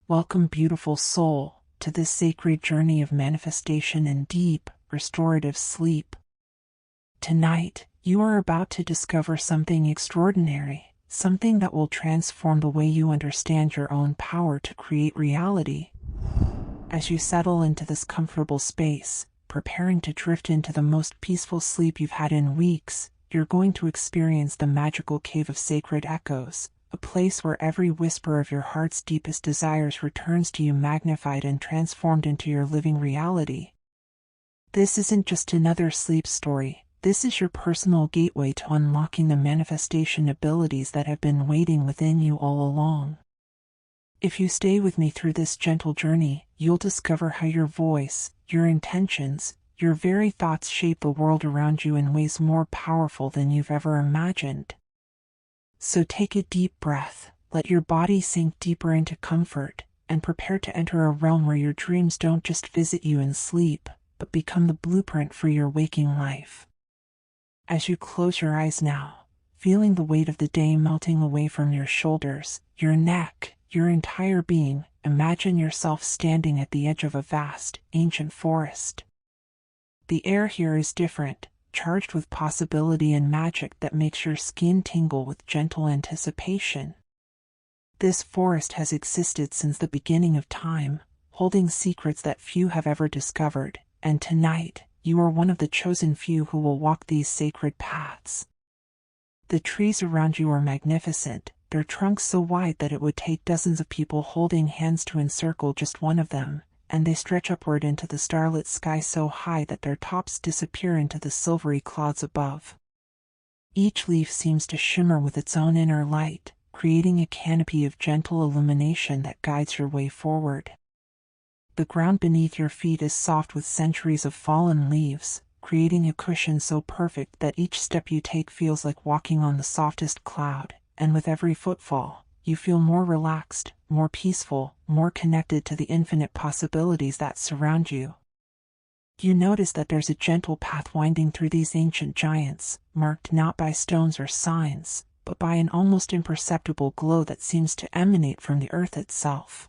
Welcome, beautiful soul, to this sacred journey of manifestation and deep, restorative sleep. Tonight, you are about to discover something extraordinary, something that will transform the way you understand your own power to create reality. As you settle into this comfortable space, preparing to drift into the most peaceful sleep you've had in weeks, you're going to experience the magical cave of sacred echoes, a place where every whisper of your heart's deepest desires returns to you magnified and transformed into your living reality. This isn't just another sleep story. This is your personal gateway to unlocking the manifestation abilities that have been waiting within you all along. If you stay with me through this gentle journey, you'll discover how your voice, your intentions, your very thoughts shape the world around you in ways more powerful than you've ever imagined. So take a deep breath, let your body sink deeper into comfort, and prepare to enter a realm where your dreams don't just visit you in sleep, but become the blueprint for your waking life. As you close your eyes now, feeling the weight of the day melting away from your shoulders, your neck, your entire being, imagine yourself standing at the edge of a vast, ancient forest. The air here is different, charged with possibility and magic that makes your skin tingle with gentle anticipation. This forest has existed since the beginning of time, holding secrets that few have ever discovered, and tonight, you are one of the chosen few who will walk these sacred paths. The trees around you are magnificent, their trunks so wide that it would take dozens of people holding hands to encircle just one of them, and they stretch upward into the starlit sky so high that their tops disappear into the silvery clouds above. Each leaf seems to shimmer with its own inner light, creating a canopy of gentle illumination that guides your way forward. The ground beneath your feet is soft with centuries of fallen leaves, creating a cushion so perfect that each step you take feels like walking on the softest cloud, and with every footfall, you feel more relaxed, more peaceful, more connected to the infinite possibilities that surround you. You notice that there's a gentle path winding through these ancient giants, marked not by stones or signs, but by an almost imperceptible glow that seems to emanate from the earth itself.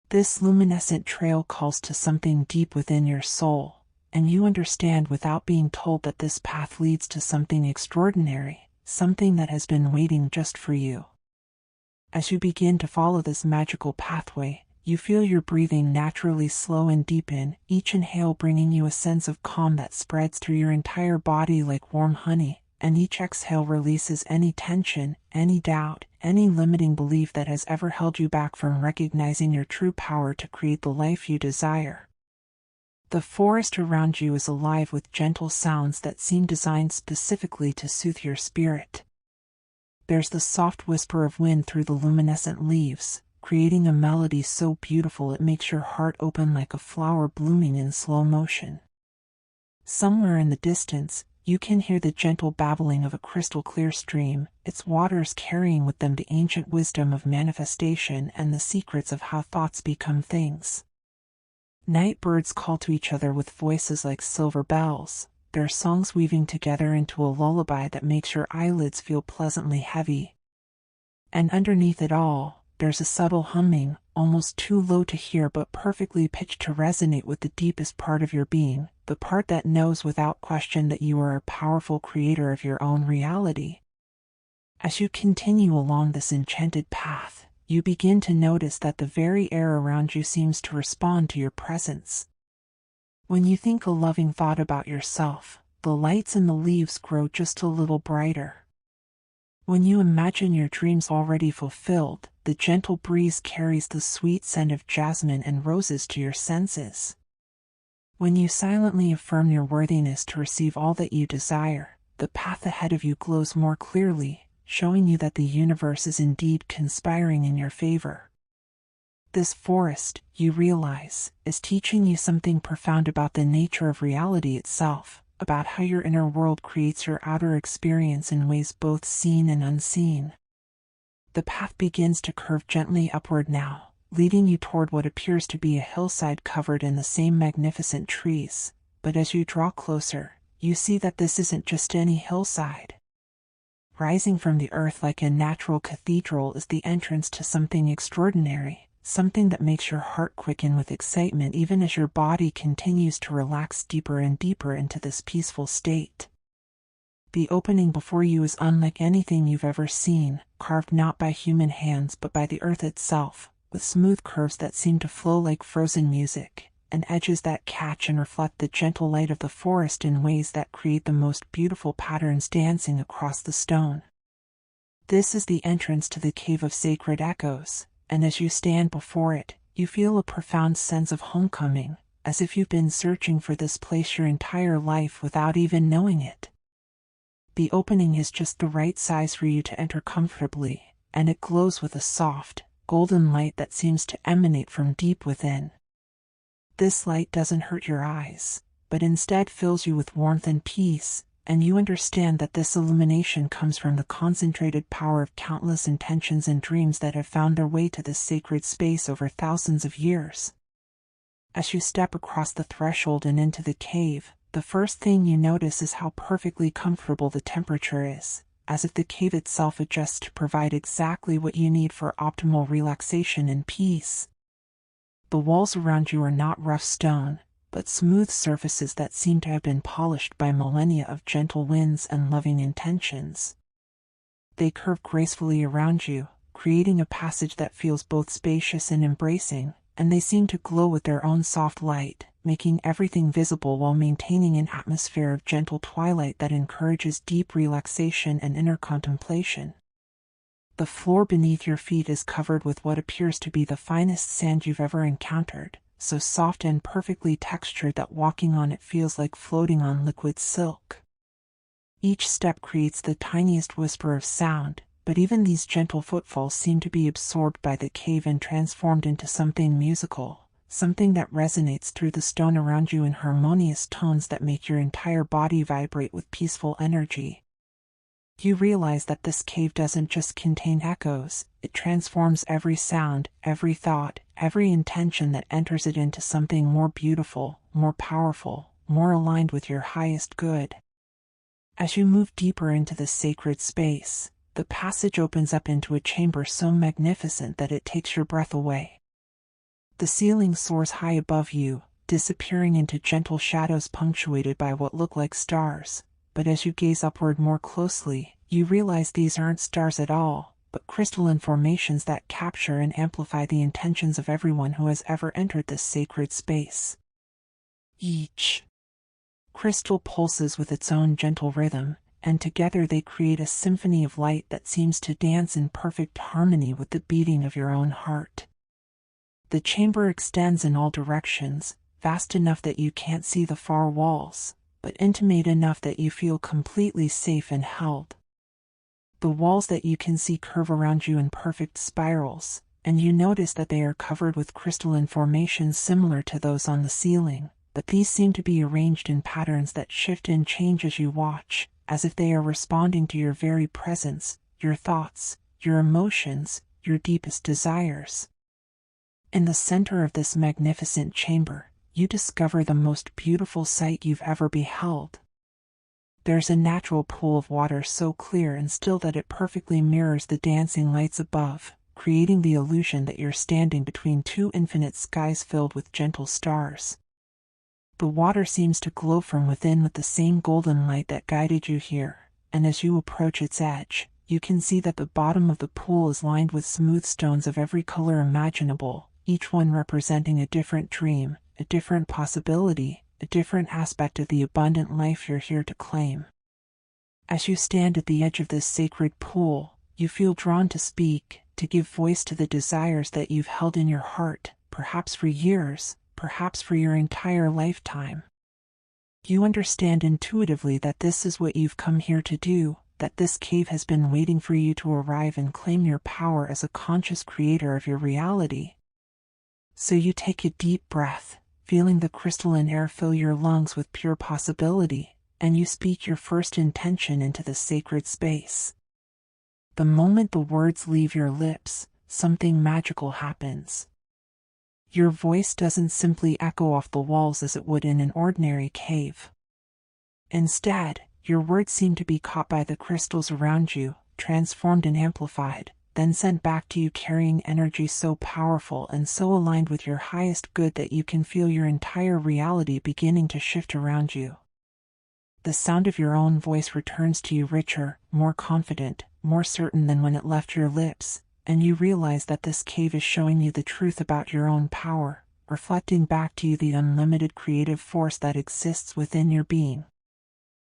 This luminescent trail calls to something deep within your soul, and you understand without being told that this path leads to something extraordinary, something that has been waiting just for you. As you begin to follow this magical pathway, you feel your breathing naturally slow and deepen, each inhale bringing you a sense of calm that spreads through your entire body like warm honey, and each exhale releases any tension, any doubt, any limiting belief that has ever held you back from recognizing your true power to create the life you desire. The forest around you is alive with gentle sounds that seem designed specifically to soothe your spirit. There's the soft whisper of wind through the luminescent leaves, creating a melody so beautiful it makes your heart open like a flower blooming in slow motion. Somewhere in the distance, you can hear the gentle babbling of a crystal-clear stream, its waters carrying with them the ancient wisdom of manifestation and the secrets of how thoughts become things. Night birds call to each other with voices like silver bells, their songs weaving together into a lullaby that makes your eyelids feel pleasantly heavy. And underneath it all, there's a subtle humming, almost too low to hear but perfectly pitched to resonate with the deepest part of your being, the part that knows without question that you are a powerful creator of your own reality. As you continue along this enchanted path, you begin to notice that the very air around you seems to respond to your presence. When you think a loving thought about yourself, the lights in the leaves grow just a little brighter. When you imagine your dreams already fulfilled, the gentle breeze carries the sweet scent of jasmine and roses to your senses. When you silently affirm your worthiness to receive all that you desire, the path ahead of you glows more clearly, showing you that the universe is indeed conspiring in your favor. This forest, you realize, is teaching you something profound about the nature of reality itself, about how your inner world creates your outer experience in ways both seen and unseen. The path begins to curve gently upward now, leading you toward what appears to be a hillside covered in the same magnificent trees, but as you draw closer, you see that this isn't just any hillside. Rising from the earth like a natural cathedral is the entrance to something extraordinary, something that makes your heart quicken with excitement even as your body continues to relax deeper and deeper into this peaceful state. The opening before you is unlike anything you've ever seen, carved not by human hands but by the earth itself, with smooth curves that seem to flow like frozen music, and edges that catch and reflect the gentle light of the forest in ways that create the most beautiful patterns dancing across the stone. This is the entrance to the Cave of Sacred Echoes, and as you stand before it, you feel a profound sense of homecoming, as if you've been searching for this place your entire life without even knowing it. The opening is just the right size for you to enter comfortably, and it glows with a soft, golden light that seems to emanate from deep within. This light doesn't hurt your eyes, but instead fills you with warmth and peace, and you understand that this illumination comes from the concentrated power of countless intentions and dreams that have found their way to this sacred space over thousands of years. As you step across the threshold and into the cave, the first thing you notice is how perfectly comfortable the temperature is, as if the cave itself adjusts to provide exactly what you need for optimal relaxation and peace. The walls around you are not rough stone, but smooth surfaces that seem to have been polished by millennia of gentle winds and loving intentions. They curve gracefully around you, creating a passage that feels both spacious and embracing, and they seem to glow with their own soft light, making everything visible while maintaining an atmosphere of gentle twilight that encourages deep relaxation and inner contemplation. The floor beneath your feet is covered with what appears to be the finest sand you've ever encountered, so soft and perfectly textured that walking on it feels like floating on liquid silk. Each step creates the tiniest whisper of sound, but even these gentle footfalls seem to be absorbed by the cave and transformed into something musical, something that resonates through the stone around you in harmonious tones that make your entire body vibrate with peaceful energy. You realize that this cave doesn't just contain echoes, it transforms every sound, every thought, every intention that enters it into something more beautiful, more powerful, more aligned with your highest good. As you move deeper into this sacred space, the passage opens up into a chamber so magnificent that it takes your breath away. The ceiling soars high above you, disappearing into gentle shadows punctuated by what look like stars, but as you gaze upward more closely, you realize these aren't stars at all, but crystalline formations that capture and amplify the intentions of everyone who has ever entered this sacred space. Each crystal pulses with its own gentle rhythm, and together they create a symphony of light that seems to dance in perfect harmony with the beating of your own heart. The chamber extends in all directions, vast enough that you can't see the far walls, but intimate enough that you feel completely safe and held. The walls that you can see curve around you in perfect spirals, and you notice that they are covered with crystalline formations similar to those on the ceiling, but these seem to be arranged in patterns that shift and change as you watch, as if they are responding to your very presence, your thoughts, your emotions, your deepest desires. In the center of this magnificent chamber, you discover the most beautiful sight you've ever beheld. There's a natural pool of water so clear and still that it perfectly mirrors the dancing lights above, creating the illusion that you're standing between two infinite skies filled with gentle stars. The water seems to glow from within with the same golden light that guided you here, and as you approach its edge, you can see that the bottom of the pool is lined with smooth stones of every color imaginable, each one representing a different dream, a different possibility, a different aspect of the abundant life you're here to claim. As you stand at the edge of this sacred pool, you feel drawn to speak, to give voice to the desires that you've held in your heart, perhaps for years, perhaps for your entire lifetime. You understand intuitively that this is what you've come here to do, that this cave has been waiting for you to arrive and claim your power as a conscious creator of your reality. So you take a deep breath, feeling the crystalline air fill your lungs with pure possibility, and you speak your first intention into the sacred space. The moment the words leave your lips, something magical happens. Your voice doesn't simply echo off the walls as it would in an ordinary cave. Instead, your words seem to be caught by the crystals around you, transformed and amplified, then sent back to you carrying energy so powerful and so aligned with your highest good that you can feel your entire reality beginning to shift around you. The sound of your own voice returns to you richer, more confident, more certain than when it left your lips, and you realize that this cave is showing you the truth about your own power, reflecting back to you the unlimited creative force that exists within your being.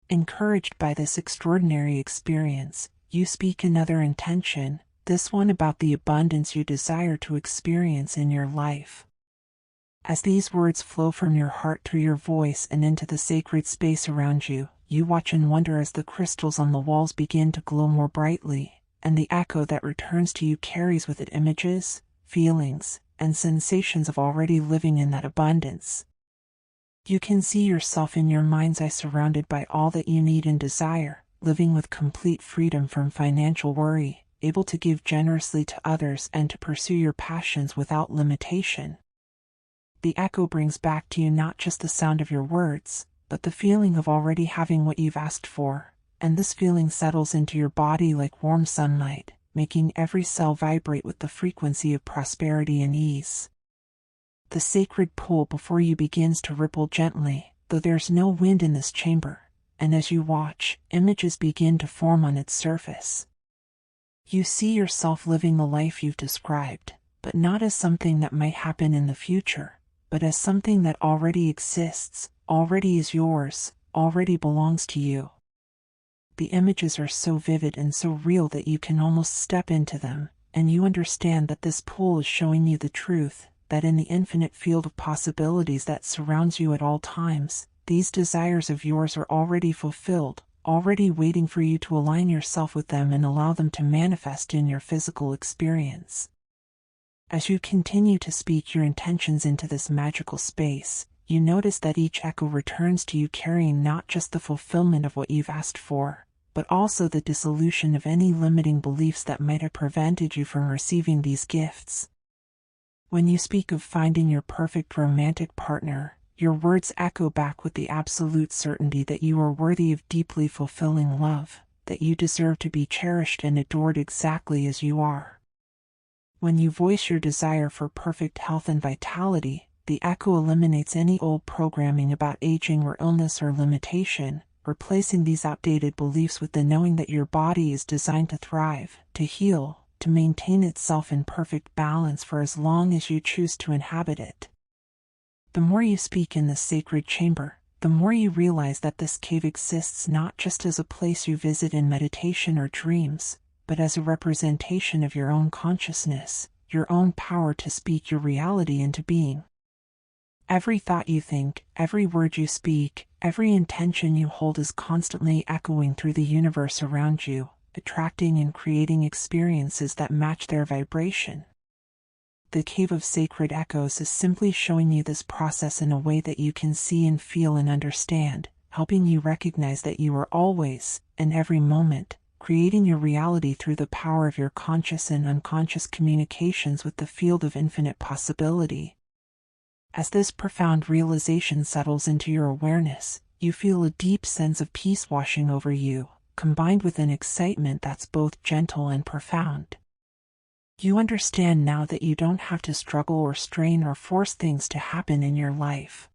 Encouraged by this extraordinary experience, you speak another intention, this one about the abundance you desire to experience in your life. As these words flow from your heart through your voice and into the sacred space around you, you watch and wonder as the crystals on the walls begin to glow more brightly, and the echo that returns to you carries with it images, feelings, and sensations of already living in that abundance. You can see yourself in your mind's eye surrounded by all that you need and desire, living with complete freedom from financial worry, able to give generously to others and to pursue your passions without limitation. The echo brings back to you not just the sound of your words, but the feeling of already having what you've asked for, and this feeling settles into your body like warm sunlight, making every cell vibrate with the frequency of prosperity and ease. The sacred pool before you begins to ripple gently, though there's no wind in this chamber, and as you watch, images begin to form on its surface. You see yourself living the life you've described, but not as something that might happen in the future, but as something that already exists, already is yours, already belongs to you. The images are so vivid and so real that you can almost step into them, and you understand that this pool is showing you the truth, that in the infinite field of possibilities that surrounds you at all times, these desires of yours are already fulfilled, already waiting for you to align yourself with them and allow them to manifest in your physical experience. As you continue to speak your intentions into this magical space, you notice that each echo returns to you carrying not just the fulfillment of what you've asked for, but also the dissolution of any limiting beliefs that might have prevented you from receiving these gifts. When you speak of finding your perfect romantic partner, your words echo back with the absolute certainty that you are worthy of deeply fulfilling love, that you deserve to be cherished and adored exactly as you are. When you voice your desire for perfect health and vitality, the echo eliminates any old programming about aging or illness or limitation, replacing these outdated beliefs with the knowing that your body is designed to thrive, to heal, to maintain itself in perfect balance for as long as you choose to inhabit it. The more you speak in this sacred chamber, the more you realize that this cave exists not just as a place you visit in meditation or dreams, but as a representation of your own consciousness, your own power to speak your reality into being. Every thought you think, every word you speak, every intention you hold is constantly echoing through the universe around you, attracting and creating experiences that match their vibration. The Cave of Sacred Echoes is simply showing you this process in a way that you can see and feel and understand, helping you recognize that you are always, in every moment, creating your reality through the power of your conscious and unconscious communications with the field of infinite possibility. As this profound realization settles into your awareness, you feel a deep sense of peace washing over you, combined with an excitement that's both gentle and profound. You understand now that you don't have to struggle or strain or force things to happen in your life.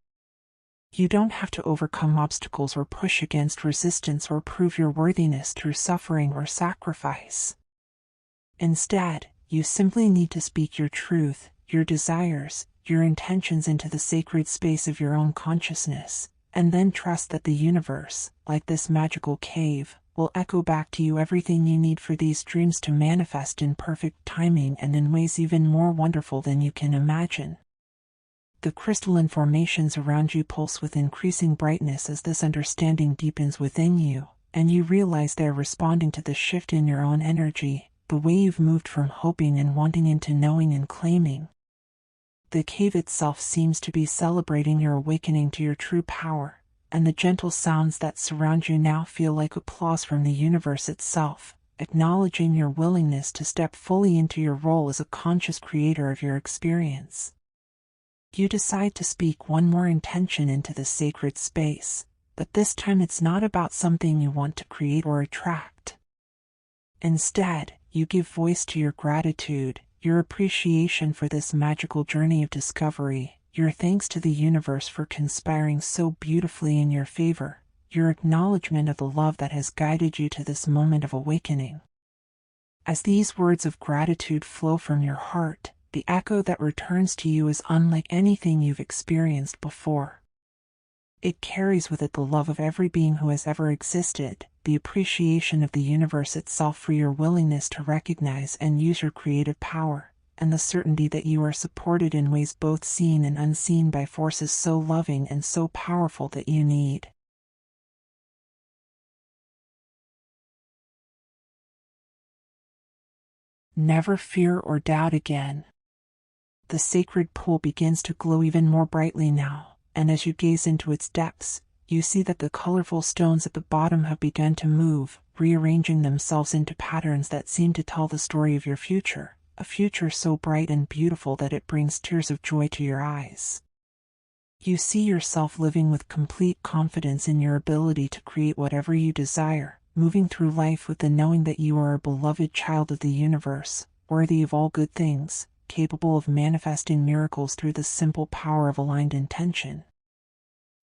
You don't have to overcome obstacles or push against resistance or prove your worthiness through suffering or sacrifice. Instead, you simply need to speak your truth, your desires, your intentions into the sacred space of your own consciousness, and then trust that the universe, like this magical cave, will echo back to you everything you need for these dreams to manifest in perfect timing and in ways even more wonderful than you can imagine. The crystalline formations around you pulse with increasing brightness as this understanding deepens within you, and you realize they're responding to the shift in your own energy, the way you've moved from hoping and wanting into knowing and claiming. The cave itself seems to be celebrating your awakening to your true power, and the gentle sounds that surround you now feel like applause from the universe itself, acknowledging your willingness to step fully into your role as a conscious creator of your experience. You decide to speak one more intention into this sacred space, but this time it's not about something you want to create or attract. Instead, you give voice to your gratitude, your appreciation for this magical journey of discovery, your thanks to the universe for conspiring so beautifully in your favor, your acknowledgement of the love that has guided you to this moment of awakening. As these words of gratitude flow from your heart, the echo that returns to you is unlike anything you've experienced before. It carries with it the love of every being who has ever existed, the appreciation of the universe itself for your willingness to recognize and use your creative power, and the certainty that you are supported in ways both seen and unseen by forces so loving and so powerful that you need. Never fear or doubt again. The sacred pool begins to glow even more brightly now, and as you gaze into its depths, you see that the colorful stones at the bottom have begun to move, rearranging themselves into patterns that seem to tell the story of your future, a future so bright and beautiful that it brings tears of joy to your eyes. You see yourself living with complete confidence in your ability to create whatever you desire, moving through life with the knowing that you are a beloved child of the universe, worthy of all good things, capable of manifesting miracles through the simple power of aligned intention.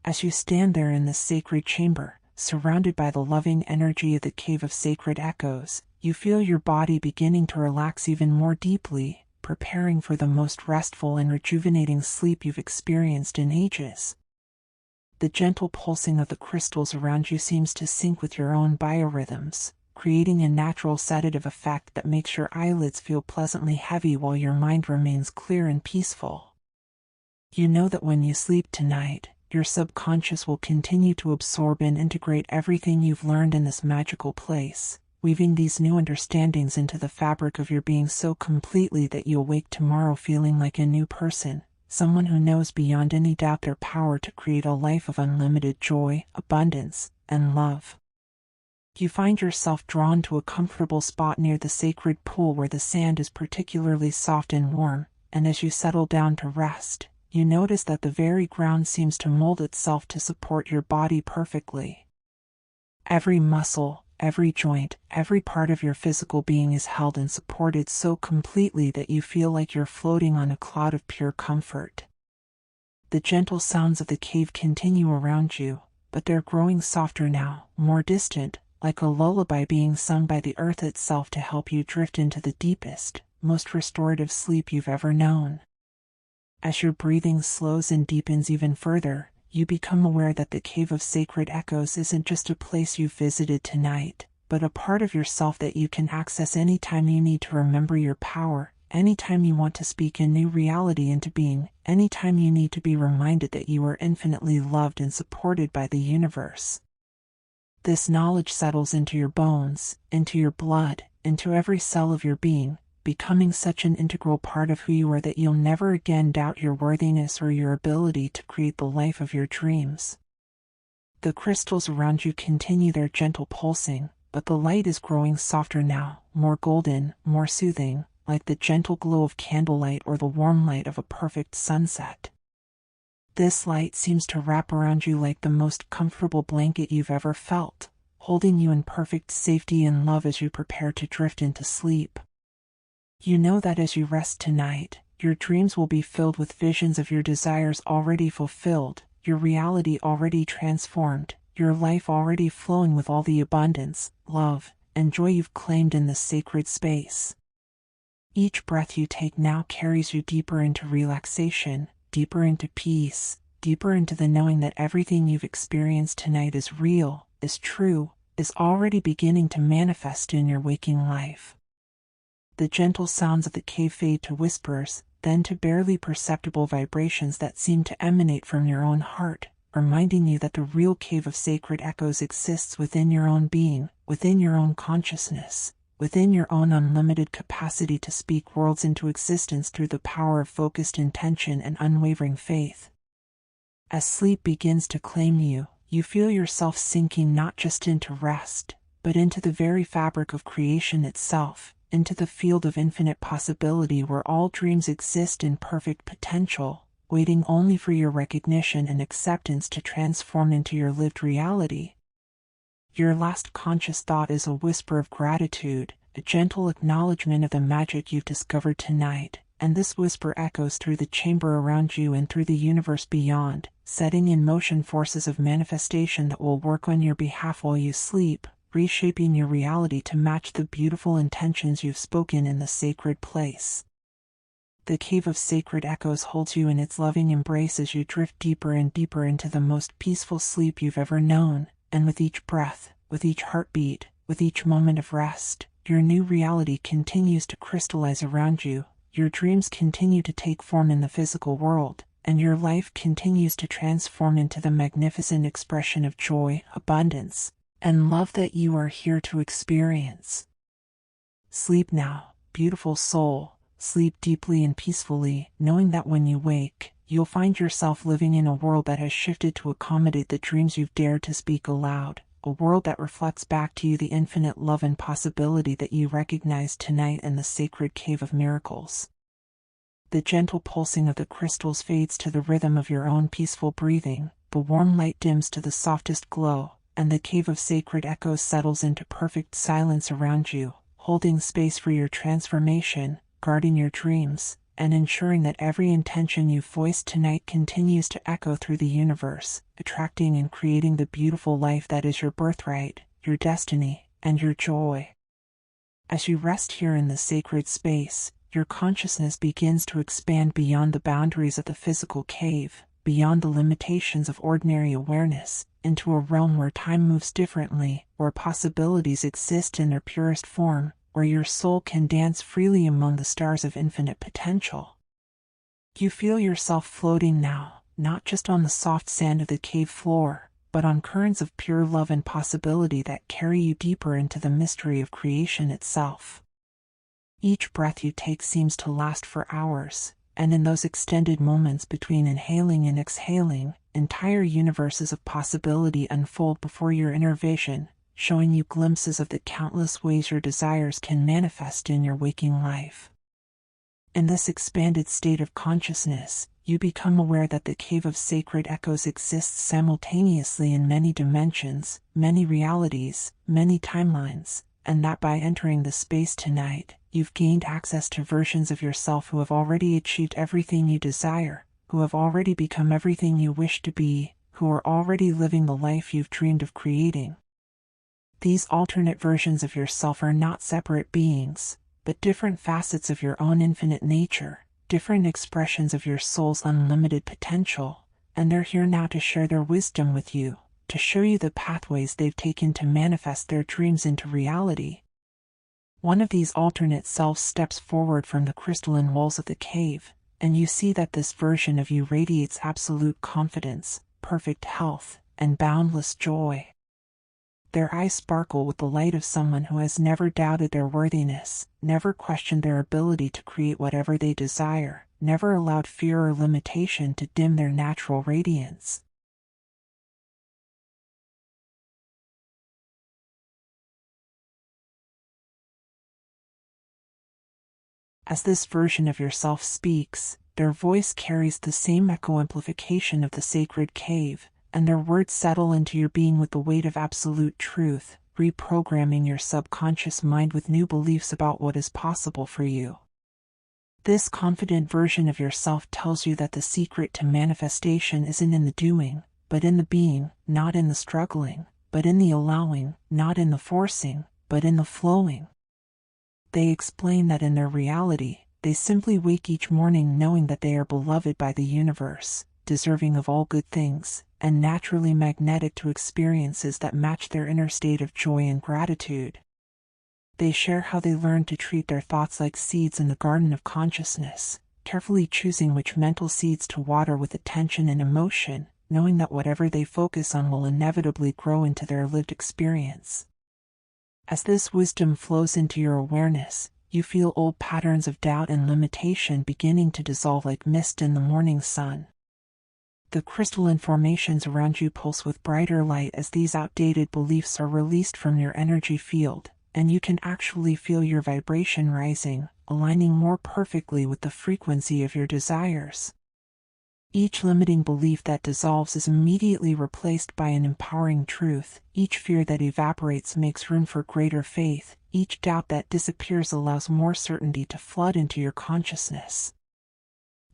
As you stand there in this sacred chamber, surrounded by the loving energy of the Cave of Sacred Echoes, you feel your body beginning to relax even more deeply, preparing for the most restful and rejuvenating sleep you've experienced in ages. The gentle pulsing of the crystals around you seems to sync with your own biorhythms, creating a natural sedative effect that makes your eyelids feel pleasantly heavy while your mind remains clear and peaceful. You know that when you sleep tonight, your subconscious will continue to absorb and integrate everything you've learned in this magical place, weaving these new understandings into the fabric of your being so completely that you'll wake tomorrow feeling like a new person, someone who knows beyond any doubt their power to create a life of unlimited joy, abundance, and love. You find yourself drawn to a comfortable spot near the sacred pool where the sand is particularly soft and warm, and as you settle down to rest, you notice that the very ground seems to mold itself to support your body perfectly. Every muscle, every joint, every part of your physical being is held and supported so completely that you feel like you're floating on a cloud of pure comfort. The gentle sounds of the cave continue around you, but they're growing softer now, more distant, like a lullaby being sung by the earth itself to help you drift into the deepest, most restorative sleep you've ever known. As your breathing slows and deepens even further, you become aware that the Cave of Sacred Echoes isn't just a place you've visited tonight, but a part of yourself that you can access anytime you need to remember your power, anytime you want to speak a new reality into being, anytime you need to be reminded that you are infinitely loved and supported by the universe. This knowledge settles into your bones, into your blood, into every cell of your being, becoming such an integral part of who you are that you'll never again doubt your worthiness or your ability to create the life of your dreams. The crystals around you continue their gentle pulsing, but the light is growing softer now, more golden, more soothing, like the gentle glow of candlelight or the warm light of a perfect sunset. This light seems to wrap around you like the most comfortable blanket you've ever felt, holding you in perfect safety and love as you prepare to drift into sleep. You know that as you rest tonight, your dreams will be filled with visions of your desires already fulfilled, your reality already transformed, your life already flowing with all the abundance, love, and joy you've claimed in this sacred space. Each breath you take now carries you deeper into relaxation, deeper into peace, deeper into the knowing that everything you've experienced tonight is real, is true, is already beginning to manifest in your waking life. The gentle sounds of the cave fade to whispers, then to barely perceptible vibrations that seem to emanate from your own heart, reminding you that the real Cave of Sacred Echoes exists within your own being, within your own consciousness, within your own unlimited capacity to speak worlds into existence through the power of focused intention and unwavering faith. As sleep begins to claim you, you feel yourself sinking not just into rest, but into the very fabric of creation itself, into the field of infinite possibility where all dreams exist in perfect potential, waiting only for your recognition and acceptance to transform into your lived reality. Your last conscious thought is a whisper of gratitude, a gentle acknowledgement of the magic you've discovered tonight, and this whisper echoes through the chamber around you and through the universe beyond, setting in motion forces of manifestation that will work on your behalf while you sleep, reshaping your reality to match the beautiful intentions you've spoken in the sacred place. The cave of sacred echoes holds you in its loving embrace as you drift deeper and deeper into the most peaceful sleep you've ever known, and with each breath, with each heartbeat, with each moment of rest, your new reality continues to crystallize around you, your dreams continue to take form in the physical world, and your life continues to transform into the magnificent expression of joy, abundance, and love that you are here to experience. Sleep now, beautiful soul. Sleep deeply and peacefully, knowing that when you wake, you'll find yourself living in a world that has shifted to accommodate the dreams you've dared to speak aloud, a world that reflects back to you the infinite love and possibility that you recognized tonight in the sacred cave of miracles. The gentle pulsing of the crystals fades to the rhythm of your own peaceful breathing, the warm light dims to the softest glow, and the cave of sacred echoes settles into perfect silence around you, holding space for your transformation, guarding your dreams, and ensuring that every intention you've voiced tonight continues to echo through the universe, attracting and creating the beautiful life that is your birthright, your destiny, and your joy. As you rest here in the sacred space, your consciousness begins to expand beyond the boundaries of the physical cave, beyond the limitations of ordinary awareness, into a realm where time moves differently, where possibilities exist in their purest form, where your soul can dance freely among the stars of infinite potential. You feel yourself floating now, not just on the soft sand of the cave floor, but on currents of pure love and possibility that carry you deeper into the mystery of creation itself. Each breath you take seems to last for hours, and in those extended moments between inhaling and exhaling, entire universes of possibility unfold before your inner vision, showing you glimpses of the countless ways your desires can manifest in your waking life. In this expanded state of consciousness, you become aware that the cave of sacred echoes exists simultaneously in many dimensions, many realities, many timelines, and that by entering the space tonight, you've gained access to versions of yourself who have already achieved everything you desire, who have already become everything you wish to be, who are already living the life you've dreamed of creating. These alternate versions of yourself are not separate beings, but different facets of your own infinite nature, different expressions of your soul's unlimited potential, and they're here now to share their wisdom with you, to show you the pathways they've taken to manifest their dreams into reality. One of these alternate selves steps forward from the crystalline walls of the cave, and you see that this version of you radiates absolute confidence, perfect health, and boundless joy. Their eyes sparkle with the light of someone who has never doubted their worthiness, never questioned their ability to create whatever they desire, never allowed fear or limitation to dim their natural radiance. As this version of yourself speaks, their voice carries the same echo amplification of the sacred cave, and their words settle into your being with the weight of absolute truth, reprogramming your subconscious mind with new beliefs about what is possible for you. This confident version of yourself tells you that the secret to manifestation isn't in the doing, but in the being, not in the struggling, but in the allowing, not in the forcing, but in the flowing. They explain that in their reality, they simply wake each morning knowing that they are beloved by the universe, deserving of all good things, and naturally magnetic to experiences that match their inner state of joy and gratitude. They share how they learned to treat their thoughts like seeds in the garden of consciousness, carefully choosing which mental seeds to water with attention and emotion, knowing that whatever they focus on will inevitably grow into their lived experience. As this wisdom flows into your awareness, you feel old patterns of doubt and limitation beginning to dissolve like mist in the morning sun. The crystalline formations around you pulse with brighter light as these outdated beliefs are released from your energy field, and you can actually feel your vibration rising, aligning more perfectly with the frequency of your desires. Each limiting belief that dissolves is immediately replaced by an empowering truth. Each fear that evaporates makes room for greater faith. Each doubt that disappears allows more certainty to flood into your consciousness.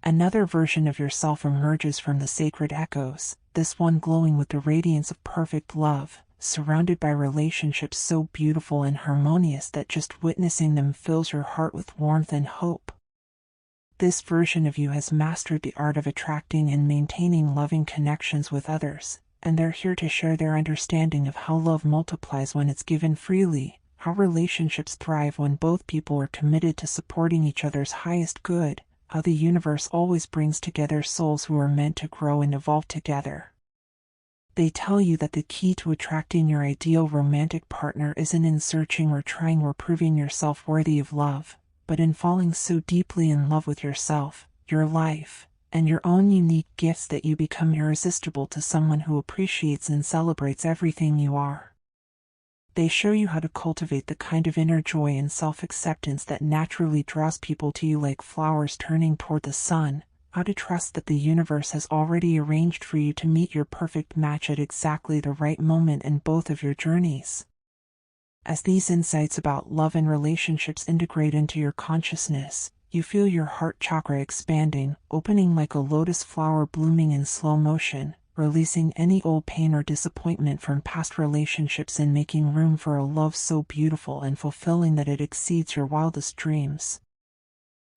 Another version of yourself emerges from the sacred echoes, this one glowing with the radiance of perfect love, surrounded by relationships so beautiful and harmonious that just witnessing them fills your heart with warmth and hope. This version of you has mastered the art of attracting and maintaining loving connections with others, and they're here to share their understanding of how love multiplies when it's given freely, how relationships thrive when both people are committed to supporting each other's highest good, how the universe always brings together souls who are meant to grow and evolve together. They tell you that the key to attracting your ideal romantic partner isn't in searching or trying or proving yourself worthy of love, but in falling so deeply in love with yourself, your life, and your own unique gifts that you become irresistible to someone who appreciates and celebrates everything you are. They show you how to cultivate the kind of inner joy and self-acceptance that naturally draws people to you like flowers turning toward the sun, how to trust that the universe has already arranged for you to meet your perfect match at exactly the right moment in both of your journeys. As these insights about love and relationships integrate into your consciousness, you feel your heart chakra expanding, opening like a lotus flower blooming in slow motion, releasing any old pain or disappointment from past relationships and making room for a love so beautiful and fulfilling that it exceeds your wildest dreams.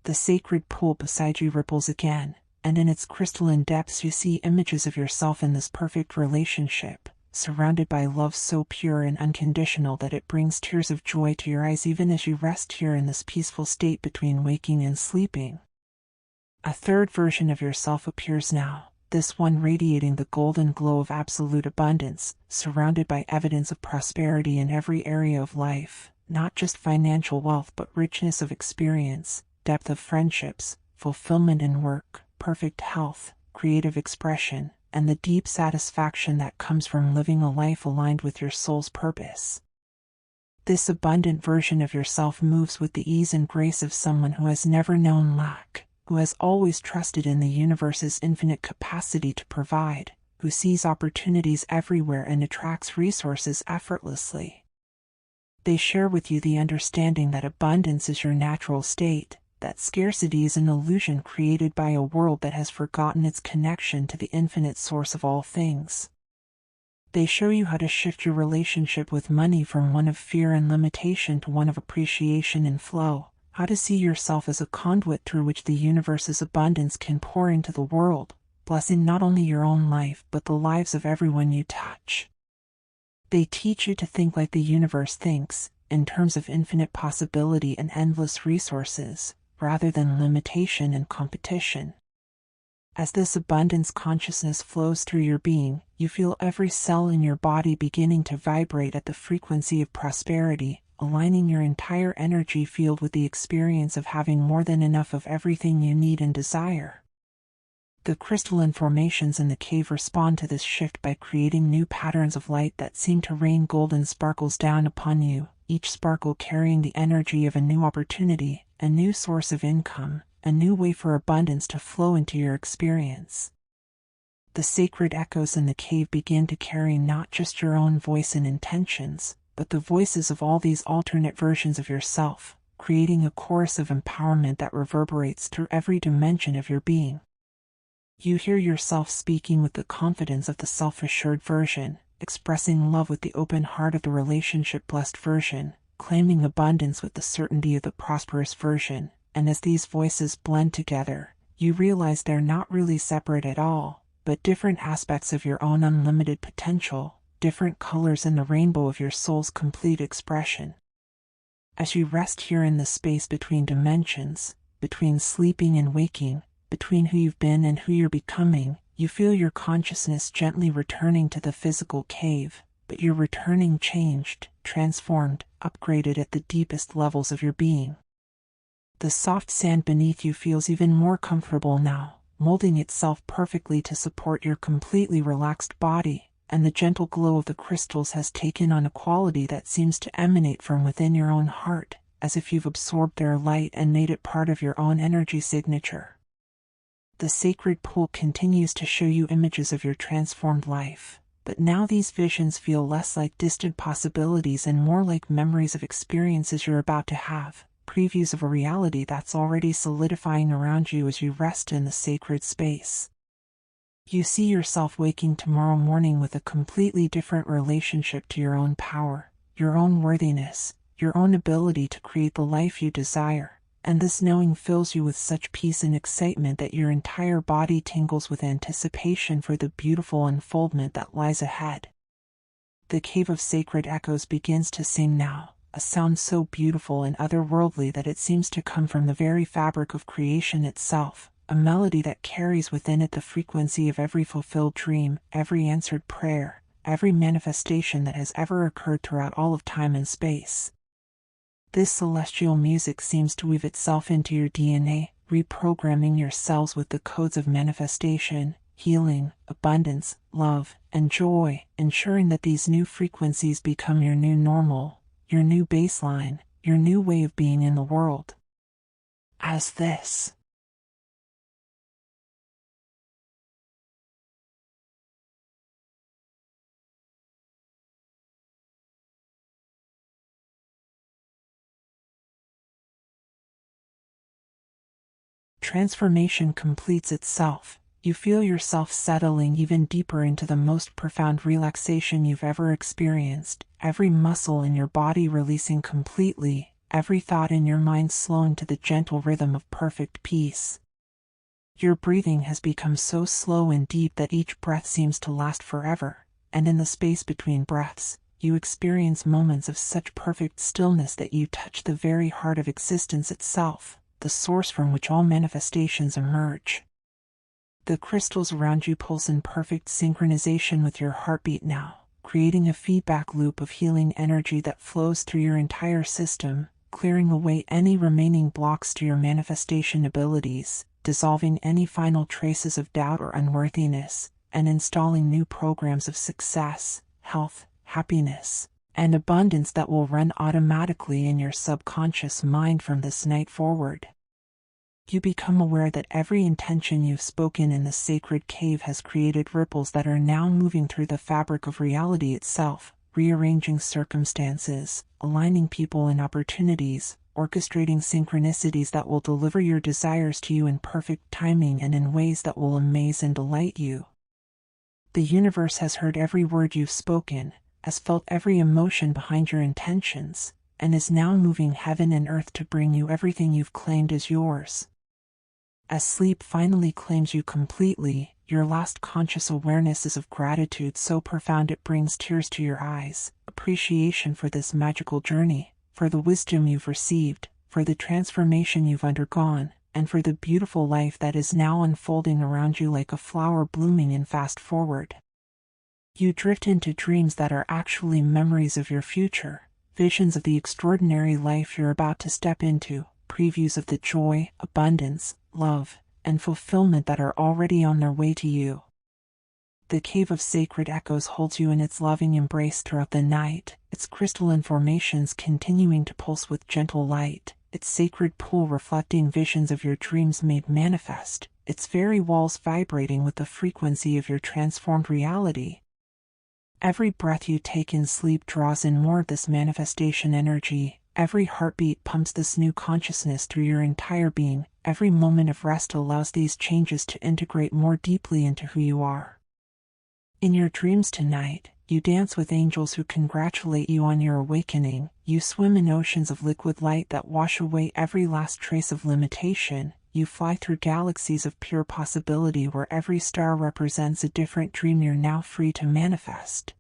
The sacred pool beside you ripples again, and in its crystalline depths you see images of yourself in this perfect relationship, surrounded by love so pure and unconditional that it brings tears of joy to your eyes even as you rest here in this peaceful state between waking and sleeping. A third version of yourself appears now, this one radiating the golden glow of absolute abundance, surrounded by evidence of prosperity in every area of life, not just financial wealth but richness of experience, depth of friendships, fulfillment in work, perfect health, creative expression, and the deep satisfaction that comes from living a life aligned with your soul's purpose. This abundant version of yourself moves with the ease and grace of someone who has never known lack, who has always trusted in the universe's infinite capacity to provide, who sees opportunities everywhere and attracts resources effortlessly. They share with you the understanding that abundance is your natural state, that scarcity is an illusion created by a world that has forgotten its connection to the infinite source of all things. They show you how to shift your relationship with money from one of fear and limitation to one of appreciation and flow, how to see yourself as a conduit through which the universe's abundance can pour into the world, blessing not only your own life but the lives of everyone you touch. They teach you to think like the universe thinks, in terms of infinite possibility and endless resources, rather than limitation and competition. As this abundance consciousness flows through your being, you feel every cell in your body beginning to vibrate at the frequency of prosperity, aligning your entire energy field with the experience of having more than enough of everything you need and desire. The crystalline formations in the cave respond to this shift by creating new patterns of light that seem to rain golden sparkles down upon you, each sparkle carrying the energy of a new opportunity, a new source of income, a new way for abundance to flow into your experience. The sacred echoes in the cave begin to carry not just your own voice and intentions, but the voices of all these alternate versions of yourself, creating a chorus of empowerment that reverberates through every dimension of your being. You hear yourself speaking with the confidence of the self-assured version, expressing love with the open heart of the relationship-blessed version, claiming abundance with the certainty of the prosperous version, and as these voices blend together, you realize they're not really separate at all, but different aspects of your own unlimited potential, different colors in the rainbow of your soul's complete expression. As you rest here in the space between dimensions, between sleeping and waking, between who you've been and who you're becoming, you feel your consciousness gently returning to the physical cave, but you're returning changed, transformed, upgraded at the deepest levels of your being. The soft sand beneath you feels even more comfortable now, molding itself perfectly to support your completely relaxed body, and the gentle glow of the crystals has taken on a quality that seems to emanate from within your own heart, as if you've absorbed their light and made it part of your own energy signature. The sacred pool continues to show you images of your transformed life, but now these visions feel less like distant possibilities and more like memories of experiences you're about to have, previews of a reality that's already solidifying around you as you rest in the sacred space. You see yourself waking tomorrow morning with a completely different relationship to your own power, your own worthiness, your own ability to create the life you desire, and this knowing fills you with such peace and excitement that your entire body tingles with anticipation for the beautiful unfoldment that lies ahead. The cave of sacred echoes begins to sing now, a sound so beautiful and otherworldly that it seems to come from the very fabric of creation itself, a melody that carries within it the frequency of every fulfilled dream, every answered prayer, every manifestation that has ever occurred throughout all of time and space. This celestial music seems to weave itself into your DNA, reprogramming your cells with the codes of manifestation, healing, abundance, love, and joy, ensuring that these new frequencies become your new normal, your new baseline, your new way of being in the world. As this transformation completes itself, you feel yourself settling even deeper into the most profound relaxation you've ever experienced, every muscle in your body releasing completely, every thought in your mind slowing to the gentle rhythm of perfect peace. Your breathing has become so slow and deep that each breath seems to last forever, and in the space between breaths, you experience moments of such perfect stillness that you touch the very heart of existence itself, the source from which all manifestations emerge. The crystals around you pulse in perfect synchronization with your heartbeat now, creating a feedback loop of healing energy that flows through your entire system, clearing away any remaining blocks to your manifestation abilities, dissolving any final traces of doubt or unworthiness, and installing new programs of success, health, happiness, and abundance that will run automatically in your subconscious mind from this night forward. You become aware that every intention you've spoken in the sacred cave has created ripples that are now moving through the fabric of reality itself, rearranging circumstances, aligning people and opportunities, orchestrating synchronicities that will deliver your desires to you in perfect timing and in ways that will amaze and delight you. The universe has heard every word you've spoken, has felt every emotion behind your intentions, and is now moving heaven and earth to bring you everything you've claimed as yours. As sleep finally claims you completely, your last conscious awareness is of gratitude so profound it brings tears to your eyes, appreciation for this magical journey, for the wisdom you've received, for the transformation you've undergone, and for the beautiful life that is now unfolding around you like a flower blooming in fast forward. You drift into dreams that are actually memories of your future, visions of the extraordinary life you're about to step into, previews of the joy, abundance, love, and fulfillment that are already on their way to you. The cave of sacred echoes holds you in its loving embrace throughout the night, its crystalline formations continuing to pulse with gentle light, its sacred pool reflecting visions of your dreams made manifest, its very walls vibrating with the frequency of your transformed reality. Every breath you take in sleep draws in more of this manifestation energy, every heartbeat pumps this new consciousness through your entire being, every moment of rest allows these changes to integrate more deeply into who you are. In your dreams tonight, you dance with angels who congratulate you on your awakening, you swim in oceans of liquid light that wash away every last trace of limitation, you fly through galaxies of pure possibility where every star represents a different dream you're now free to manifest.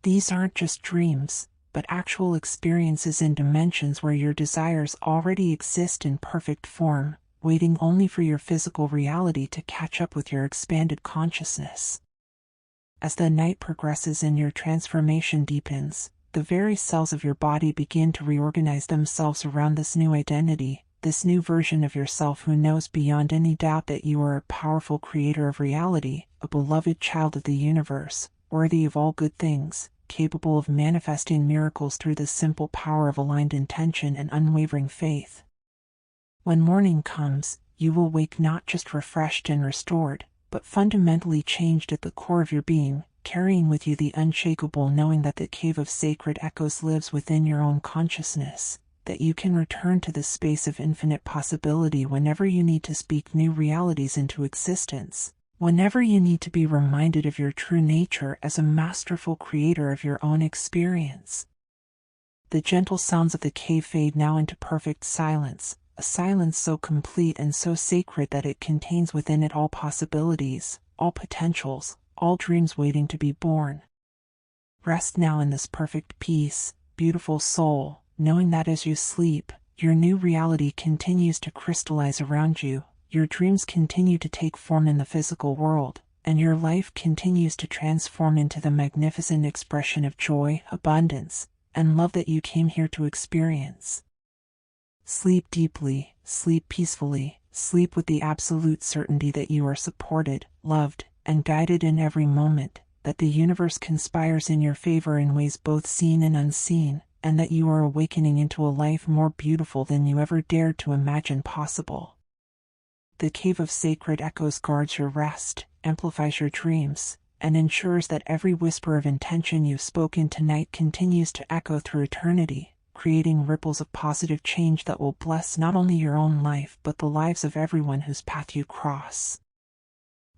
These aren't just dreams, but actual experiences in dimensions where your desires already exist in perfect form, waiting only for your physical reality to catch up with your expanded consciousness. As the night progresses and your transformation deepens, the very cells of your body begin to reorganize themselves around this new identity, this new version of yourself who knows beyond any doubt that you are a powerful creator of reality, a beloved child of the universe, worthy of all good things, capable of manifesting miracles through the simple power of aligned intention and unwavering faith. When morning comes, you will wake not just refreshed and restored, but fundamentally changed at the core of your being, carrying with you the unshakable knowing that the cave of sacred echoes lives within your own consciousness, that you can return to this space of infinite possibility whenever you need to speak new realities into existence, whenever you need to be reminded of your true nature as a masterful creator of your own experience. The gentle sounds of the cave fade now into perfect silence, a silence so complete and so sacred that it contains within it all possibilities, all potentials, all dreams waiting to be born. Rest now in this perfect peace, beautiful soul, knowing that as you sleep, your new reality continues to crystallize around you, your dreams continue to take form in the physical world, and your life continues to transform into the magnificent expression of joy, abundance, and love that you came here to experience. Sleep deeply, sleep peacefully, sleep with the absolute certainty that you are supported, loved, and guided in every moment, that the universe conspires in your favor in ways both seen and unseen, and that you are awakening into a life more beautiful than you ever dared to imagine possible. The cave of sacred echoes guards your rest, amplifies your dreams, and ensures that every whisper of intention you've spoken tonight continues to echo through eternity, creating ripples of positive change that will bless not only your own life but the lives of everyone whose path you cross.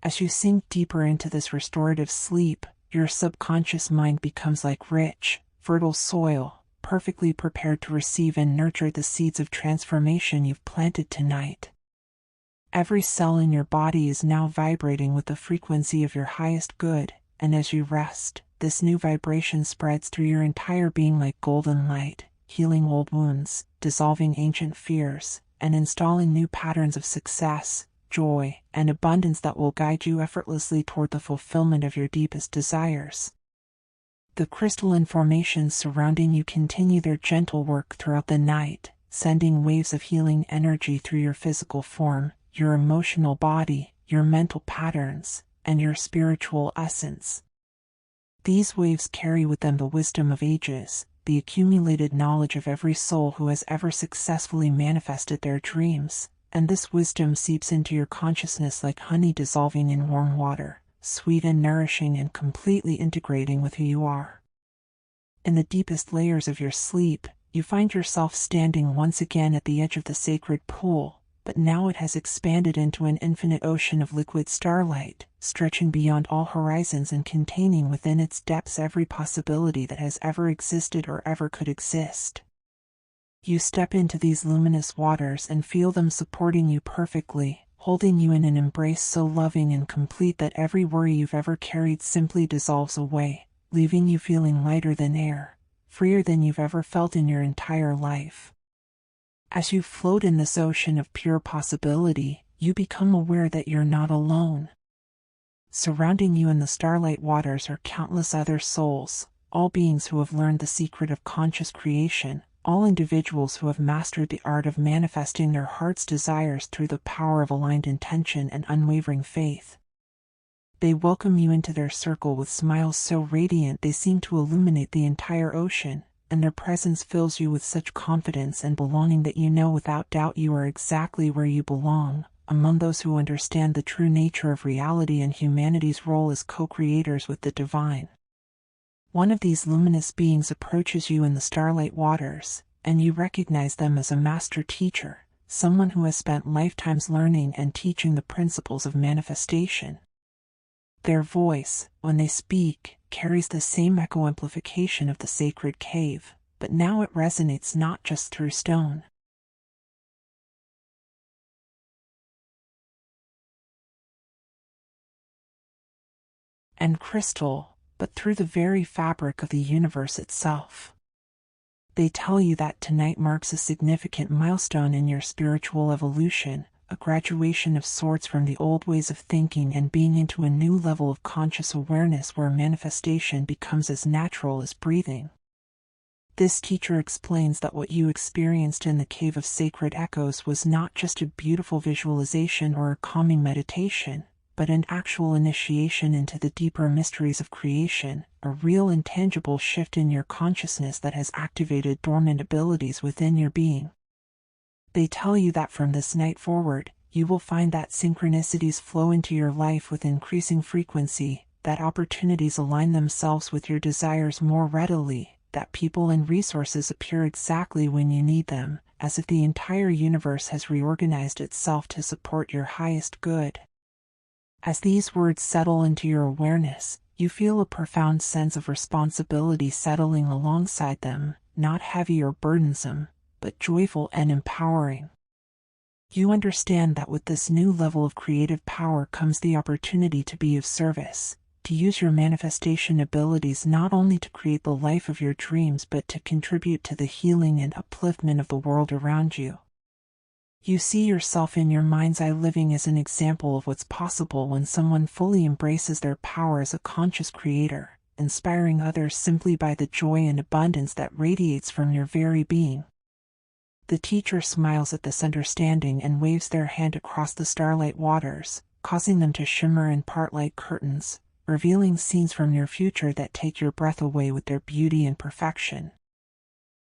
As you sink deeper into this restorative sleep, your subconscious mind becomes like rich, fertile soil, perfectly prepared to receive and nurture the seeds of transformation you've planted tonight. Every cell in your body is now vibrating with the frequency of your highest good, and as you rest, this new vibration spreads through your entire being like golden light, healing old wounds, dissolving ancient fears, and installing new patterns of success, joy, and abundance that will guide you effortlessly toward the fulfillment of your deepest desires. The crystalline formations surrounding you continue their gentle work throughout the night, sending waves of healing energy through your physical form, your emotional body, your mental patterns, and your spiritual essence. These waves carry with them the wisdom of ages, the accumulated knowledge of every soul who has ever successfully manifested their dreams, and this wisdom seeps into your consciousness like honey dissolving in warm water, sweet and nourishing and completely integrating with who you are. In the deepest layers of your sleep, you find yourself standing once again at the edge of the sacred pool, but now it has expanded into an infinite ocean of liquid starlight, stretching beyond all horizons and containing within its depths every possibility that has ever existed or ever could exist. You step into these luminous waters and feel them supporting you perfectly, holding you in an embrace so loving and complete that every worry you've ever carried simply dissolves away, leaving you feeling lighter than air, freer than you've ever felt in your entire life. As you float in this ocean of pure possibility, you become aware that you're not alone. Surrounding you in the starlight waters are countless other souls, all beings who have learned the secret of conscious creation, all individuals who have mastered the art of manifesting their heart's desires through the power of aligned intention and unwavering faith. They welcome you into their circle with smiles so radiant they seem to illuminate the entire ocean, and their presence fills you with such confidence and belonging that you know without doubt you are exactly where you belong, among those who understand the true nature of reality and humanity's role as co-creators with the divine. One of these luminous beings approaches you in the starlight waters, and you recognize them as a master teacher, someone who has spent lifetimes learning and teaching the principles of manifestation. Their voice, when they speak, carries the same echo amplification of the sacred cave, but now it resonates not just through stone and crystal, but through the very fabric of the universe itself. They tell you that tonight marks a significant milestone in your spiritual evolution, a graduation of sorts from the old ways of thinking and being into a new level of conscious awareness where manifestation becomes as natural as breathing. This teacher explains that what you experienced in the Cave of Sacred Echoes was not just a beautiful visualization or a calming meditation, but an actual initiation into the deeper mysteries of creation, a real and tangible shift in your consciousness that has activated dormant abilities within your being. They tell you that from this night forward, you will find that synchronicities flow into your life with increasing frequency, that opportunities align themselves with your desires more readily, that people and resources appear exactly when you need them, as if the entire universe has reorganized itself to support your highest good. As these words settle into your awareness, you feel a profound sense of responsibility settling alongside them, not heavy or burdensome, but joyful and empowering. You understand that with this new level of creative power comes the opportunity to be of service, to use your manifestation abilities not only to create the life of your dreams but to contribute to the healing and upliftment of the world around you. You see yourself in your mind's eye living as an example of what's possible when someone fully embraces their power as a conscious creator, inspiring others simply by the joy and abundance that radiates from your very being. The teacher smiles at this understanding and waves their hand across the starlight waters, causing them to shimmer and part like curtains, revealing scenes from your future that take your breath away with their beauty and perfection.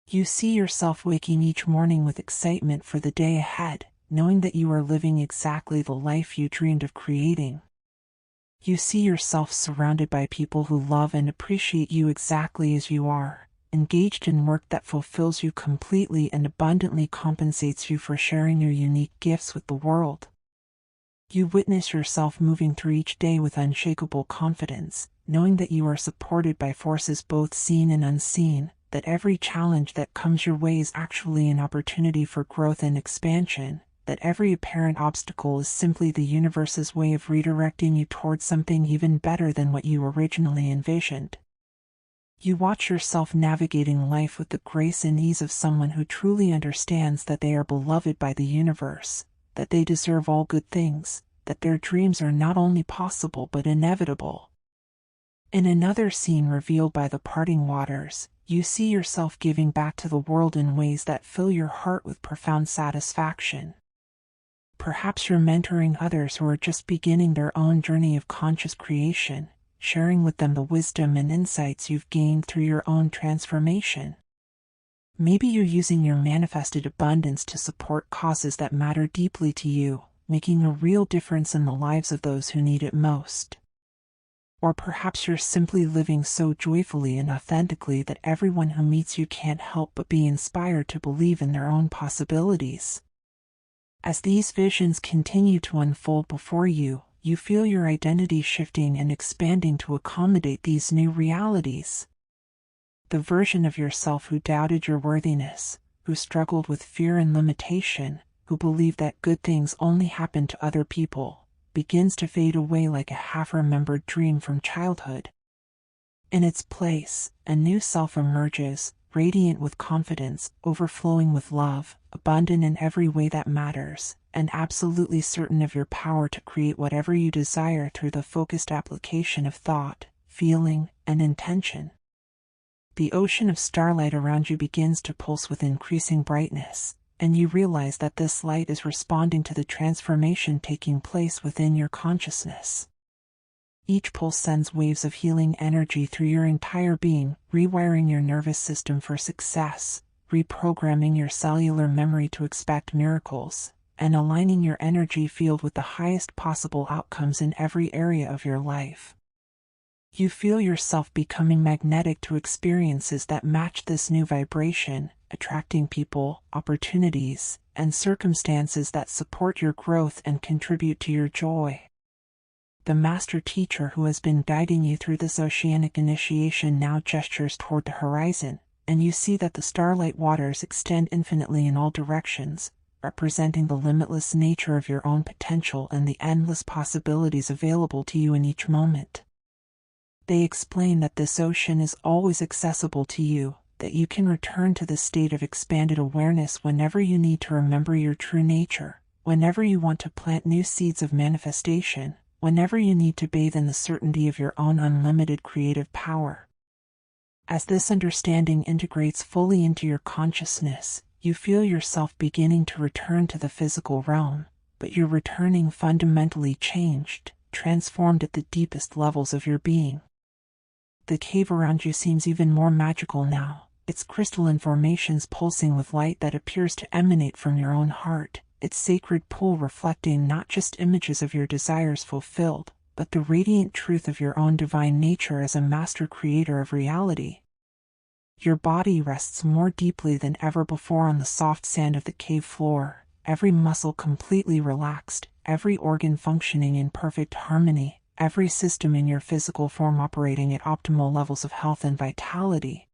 You see yourself waking each morning with excitement for the day ahead, knowing that you are living exactly the life you dreamed of creating. You see yourself surrounded by people who love and appreciate you exactly as you are, engaged in work that fulfills you completely and abundantly compensates you for sharing your unique gifts with the world. You witness yourself moving through each day with unshakable confidence, knowing that you are supported by forces both seen and unseen, that every challenge that comes your way is actually an opportunity for growth and expansion, that every apparent obstacle is simply the universe's way of redirecting you towards something even better than what you originally envisioned. You watch yourself navigating life with the grace and ease of someone who truly understands that they are beloved by the universe, that they deserve all good things, that their dreams are not only possible but inevitable. In another scene revealed by the parting waters, you see yourself giving back to the world in ways that fill your heart with profound satisfaction. Perhaps you're mentoring others who are just beginning their own journey of conscious creation, sharing with them the wisdom and insights you've gained through your own transformation. Maybe you're using your manifested abundance to support causes that matter deeply to you, making a real difference in the lives of those who need it most. Or perhaps you're simply living so joyfully and authentically that everyone who meets you can't help but be inspired to believe in their own possibilities. As these visions continue to unfold before you, you feel your identity shifting and expanding to accommodate these new realities. The version of yourself who doubted your worthiness, who struggled with fear and limitation, who believed that good things only happen to other people, begins to fade away like a half-remembered dream from childhood. In its place, a new self emerges, radiant with confidence, overflowing with love, abundant in every way that matters, and absolutely certain of your power to create whatever you desire through the focused application of thought, feeling, and intention. The ocean of starlight around you begins to pulse with increasing brightness, and you realize that this light is responding to the transformation taking place within your consciousness. Each pulse sends waves of healing energy through your entire being, rewiring your nervous system for success, reprogramming your cellular memory to expect miracles, and aligning your energy field with the highest possible outcomes in every area of your life. You feel yourself becoming magnetic to experiences that match this new vibration, attracting people, opportunities, and circumstances that support your growth and contribute to your joy. The master teacher who has been guiding you through this oceanic initiation now gestures toward the horizon, and you see that the starlight waters extend infinitely in all directions, representing the limitless nature of your own potential and the endless possibilities available to you in each moment. They explain that this ocean is always accessible to you, that you can return to this state of expanded awareness whenever you need to remember your true nature, whenever you want to plant new seeds of manifestation, whenever you need to bathe in the certainty of your own unlimited creative power. As this understanding integrates fully into your consciousness, you feel yourself beginning to return to the physical realm, but you're returning fundamentally changed, transformed at the deepest levels of your being. The cave around you seems even more magical now, its crystalline formations pulsing with light that appears to emanate from your own heart, its sacred pool reflecting not just images of your desires fulfilled, but the radiant truth of your own divine nature as a master creator of reality. Your body rests more deeply than ever before on the soft sand of the cave floor, every muscle completely relaxed, every organ functioning in perfect harmony, every system in your physical form operating at optimal levels of health and vitality.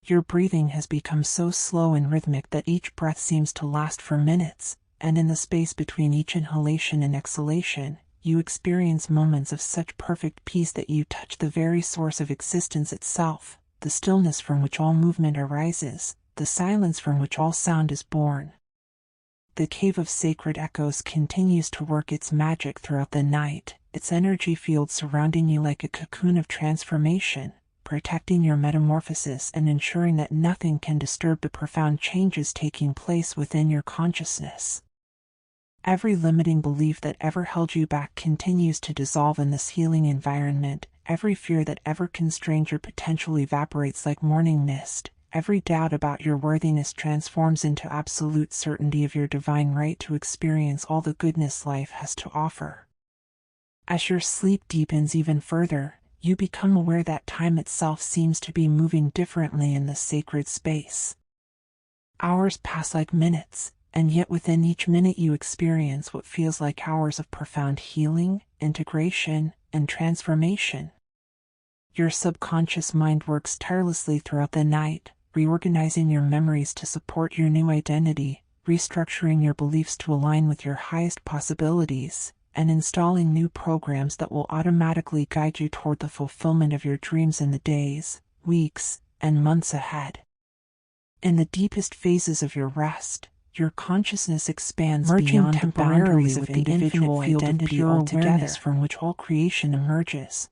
Your breathing has become so slow and rhythmic that each breath seems to last for minutes, and in the space between each inhalation and exhalation, you experience moments of such perfect peace that you touch the very source of existence itself, the stillness from which all movement arises, the silence from which all sound is born. The cave of sacred echoes continues to work its magic throughout the night, its energy field surrounding you like a cocoon of transformation, protecting your metamorphosis and ensuring that nothing can disturb the profound changes taking place within your consciousness. Every limiting belief that ever held you back continues to dissolve in this healing environment. Every fear that ever constrained your potential evaporates like morning mist. Every doubt about your worthiness transforms into absolute certainty of your divine right to experience all the goodness life has to offer. As your sleep deepens even further, you become aware that time itself seems to be moving differently in this sacred space. Hours pass like minutes, and yet within each minute you experience what feels like hours of profound healing, integration, and transformation. Your subconscious mind works tirelessly throughout the night, reorganizing your memories to support your new identity, restructuring your beliefs to align with your highest possibilities, and installing new programs that will automatically guide you toward the fulfillment of your dreams in the days, weeks, and months ahead. In the deepest phases of your rest, your consciousness expands beyond the boundaries of the individual field of pure awareness from which all creation emerges.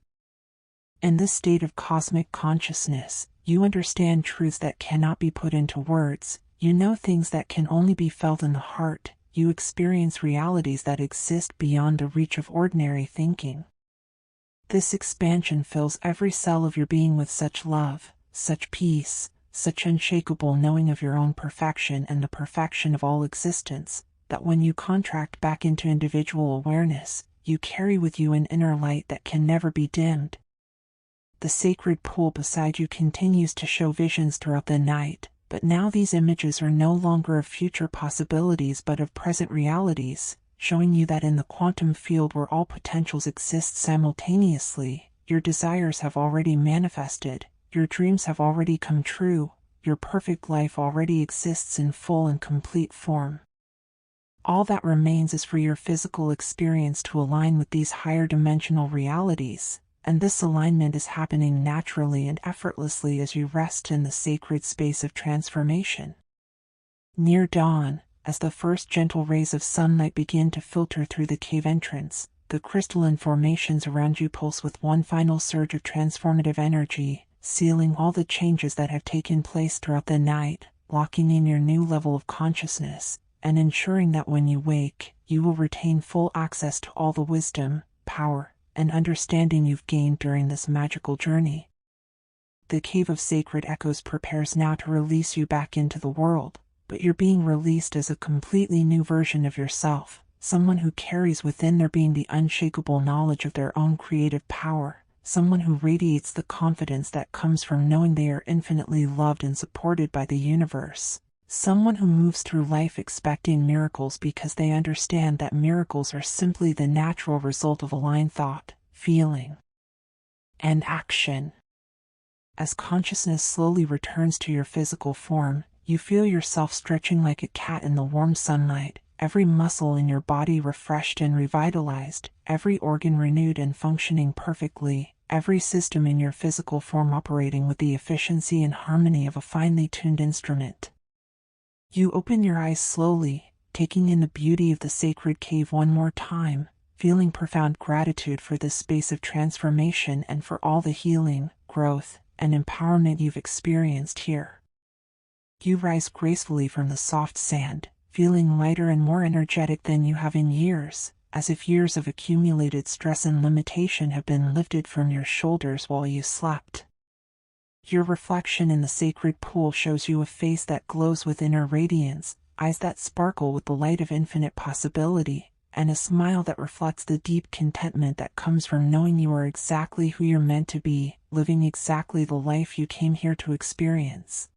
In this state of cosmic consciousness, you understand truths that cannot be put into words, you know things that can only be felt in the heart, you experience realities that exist beyond the reach of ordinary thinking. This expansion fills every cell of your being with such love, such peace, such unshakable knowing of your own perfection and the perfection of all existence, that when you contract back into individual awareness, you carry with you an inner light that can never be dimmed. The sacred pool beside you continues to show visions throughout the night, but now these images are no longer of future possibilities but of present realities, showing you that in the quantum field where all potentials exist simultaneously, your desires have already manifested, your dreams have already come true, your perfect life already exists in full and complete form. All that remains is for your physical experience to align with these higher dimensional realities, and this alignment is happening naturally and effortlessly as you rest in the sacred space of transformation. Near dawn, as the first gentle rays of sunlight begin to filter through the cave entrance, the crystalline formations around you pulse with one final surge of transformative energy, sealing all the changes that have taken place throughout the night, locking in your new level of consciousness, and ensuring that when you wake, you will retain full access to all the wisdom, power, and understanding you've gained during this magical journey. The Cave of Sacred Echoes prepares now to release you back into the world, but you're being released as a completely new version of yourself, someone who carries within their being the unshakable knowledge of their own creative power, someone who radiates the confidence that comes from knowing they are infinitely loved and supported by the universe, someone who moves through life expecting miracles because they understand that miracles are simply the natural result of aligned thought, feeling, and action. As consciousness slowly returns to your physical form, you feel yourself stretching like a cat in the warm sunlight, every muscle in your body refreshed and revitalized, every organ renewed and functioning perfectly, every system in your physical form operating with the efficiency and harmony of a finely tuned instrument. You open your eyes slowly, taking in the beauty of the sacred cave one more time, feeling profound gratitude for this space of transformation and for all the healing, growth, and empowerment you've experienced here. You rise gracefully from the soft sand, feeling lighter and more energetic than you have in years, as if years of accumulated stress and limitation have been lifted from your shoulders while you slept. Your reflection in the sacred pool shows you a face that glows with inner radiance, eyes that sparkle with the light of infinite possibility, and a smile that reflects the deep contentment that comes from knowing you are exactly who you're meant to be, living exactly the life you came here to experience.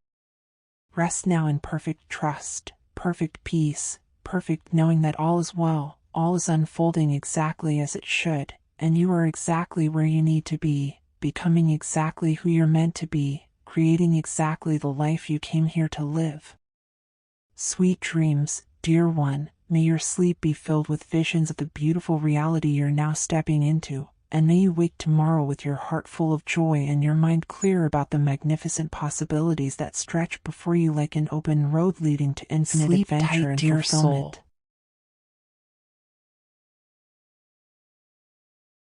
Rest now in perfect trust, perfect peace, perfect knowing that all is well, all is unfolding exactly as it should, and you are exactly where you need to be, becoming exactly who you're meant to be, creating exactly the life you came here to live. Sweet dreams, dear one, may your sleep be filled with visions of the beautiful reality you're now stepping into, and may you wake tomorrow with your heart full of joy and your mind clear about the magnificent possibilities that stretch before you like an open road leading to infinite adventure and fulfillment.